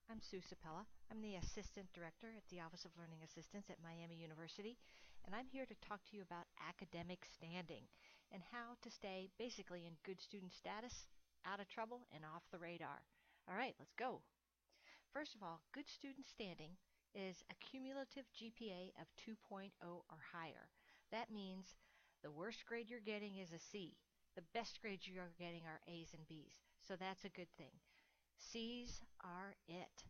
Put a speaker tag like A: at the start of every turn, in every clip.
A: I'm Sue Sapella. I'm the Assistant Director at the Office of Learning Assistance at Miami University, and I'm here to talk to you about academic standing and how to stay basically in good student status, out of trouble, and off the radar. All right, let's go. First of all, good student standing is a cumulative GPA of 2.0 or higher. That means the worst grade you're getting is a C. The best grades you're getting are A's and B's. So that's a good thing. C's are it.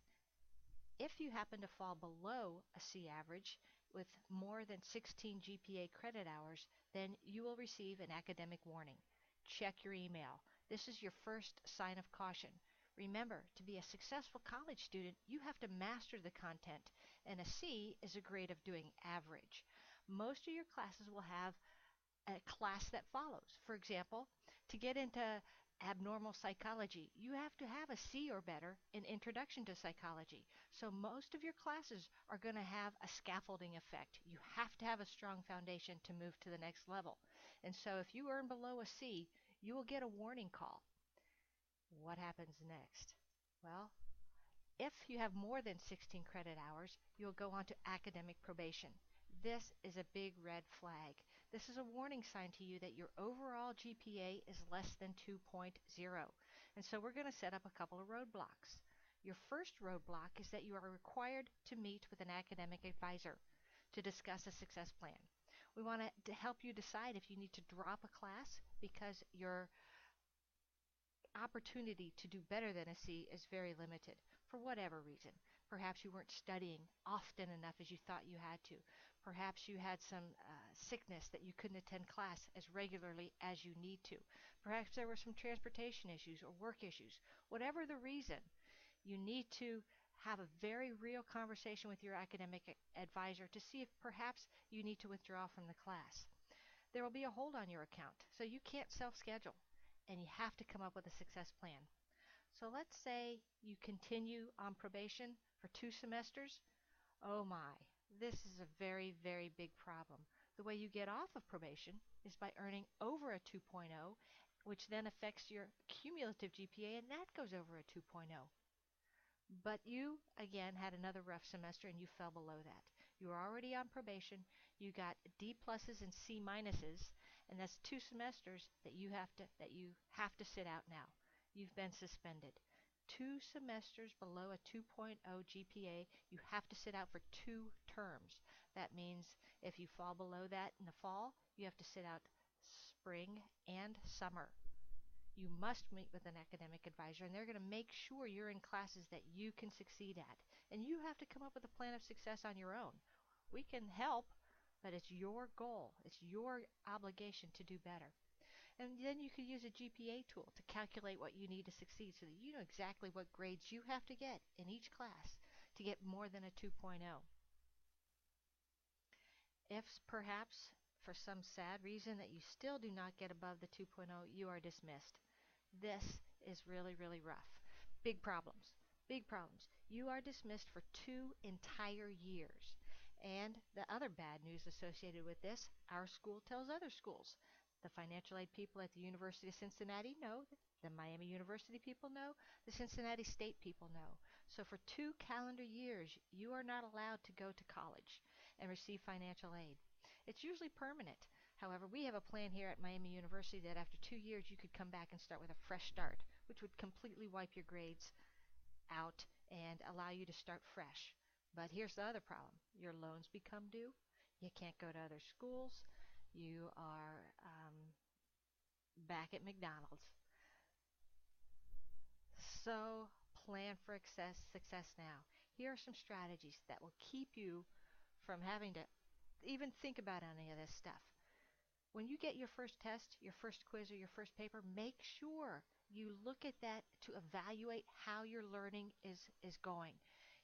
A: If you happen to fall below a C average with more than 16 GPA credit hours, then you will receive an academic warning. Check your email. This is your first sign of caution. Remember, to be a successful college student, you have to master the content, and a C is a grade of doing average. Most of your classes will have a class that follows. For example, to get into abnormal psychology, you have to have a C or better in Introduction to Psychology. So most of your classes are going to have a scaffolding effect. You have to have a strong foundation to move to the next level. And so if you earn below a C, you will get a warning call. What happens next? Well, if you have more than 16 credit hours, you'll go on to academic probation. This is a big red flag. This is a warning sign to you that your overall GPA is less than 2.0. And so we're going to set up a couple of roadblocks. Your first roadblock is that you are required to meet with an academic advisor to discuss a success plan. We want to help you decide if you need to drop a class because your opportunity to do better than a C is very limited for whatever reason. Perhaps you weren't studying often enough as you thought you had to. Perhaps you had some sickness that you couldn't attend class as regularly as you need to. Perhaps there were some transportation issues or work issues. Whatever the reason, you need to have a very real conversation with your academic advisor to see if perhaps you need to withdraw from the class. There will be a hold on your account, so you can't self-schedule, and you have to come up with a success plan. So let's say you continue on probation for 2 semesters. Oh my, this is a very, very big problem. The way you get off of probation is by earning over a 2.0, which then affects your cumulative GPA, and that goes over a 2.0. But you, again, had another rough semester and you fell below that. You were already on probation. You got D pluses and C minuses, and that's 2 semesters that you have to sit out now. You've been suspended. 2 semesters below a 2.0 GPA, you have to sit out for 2 terms. That means if you fall below that in the fall, you have to sit out spring and summer. You must meet with an academic advisor, and they're going to make sure you're in classes that you can succeed at. And you have to come up with a plan of success on your own. We can help, but it's your goal. It's your obligation to do better. And then you could use a GPA tool to calculate what you need to succeed so that you know exactly what grades you have to get in each class to get more than a 2.0. If perhaps for some sad reason that you still do not get above the 2.0, you are dismissed. This is really, really rough. Big problems. Big problems. You are dismissed for 2 entire years. And the other bad news associated with this, our school tells other schools. The financial aid people at the University of Cincinnati know. The Miami University people know. The Cincinnati State people know. So for 2 calendar years, you are not allowed to go to college and receive financial aid. It's usually permanent. However, we have a plan here at Miami University that after 2 years you could come back and start with a fresh start, which would completely wipe your grades out and allow you to start fresh. But here's the other problem. Your loans become due. You can't go to other schools. You are back at McDonald's. So plan for success now. Here are some strategies that will keep you from having to even think about any of this stuff. When you get your first test, your first quiz, or your first paper, make sure you look at that to evaluate how your learning is going.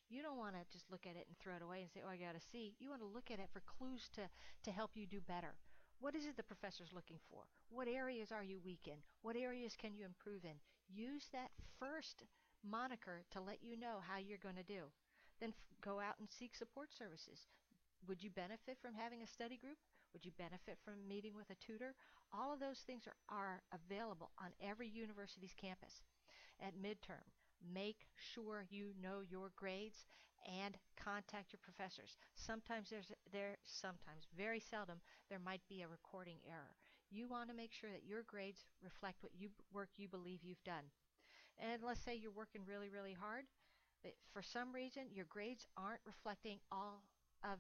A: You don't want to just look at it and throw it away and say, oh, I got a C. You want to look at it for clues to help you do better. What is it the professor's looking for? What areas are you weak in? What areas can you improve in? Use that first moniker to let you know how you're going to do. Then go out and seek support services. Would you benefit from having a study group? Would you benefit from meeting with a tutor? All of those things are available on every university's campus. At midterm, Make sure you know your grades and contact your professors. Sometimes sometimes, very seldom, there might be a recording error. You want to make sure that your grades reflect what work you believe you've done. And let's say you're working really, really hard, but for some reason your grades aren't reflecting all of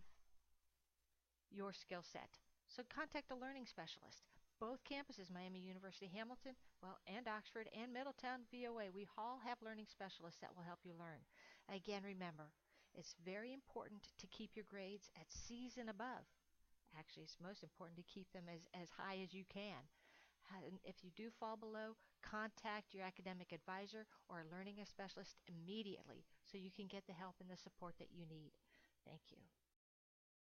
A: your skill set. So contact a learning specialist. Both campuses, Miami University Hamilton, well, and Oxford and Middletown VOA, we all have learning specialists that will help you learn. Again, remember, it's very important to keep your grades at C's and above. Actually, it's most important to keep them as high as you can. And if you do fall below, contact your academic advisor or a learning specialist immediately so you can get the help and the support that you need. Thank you.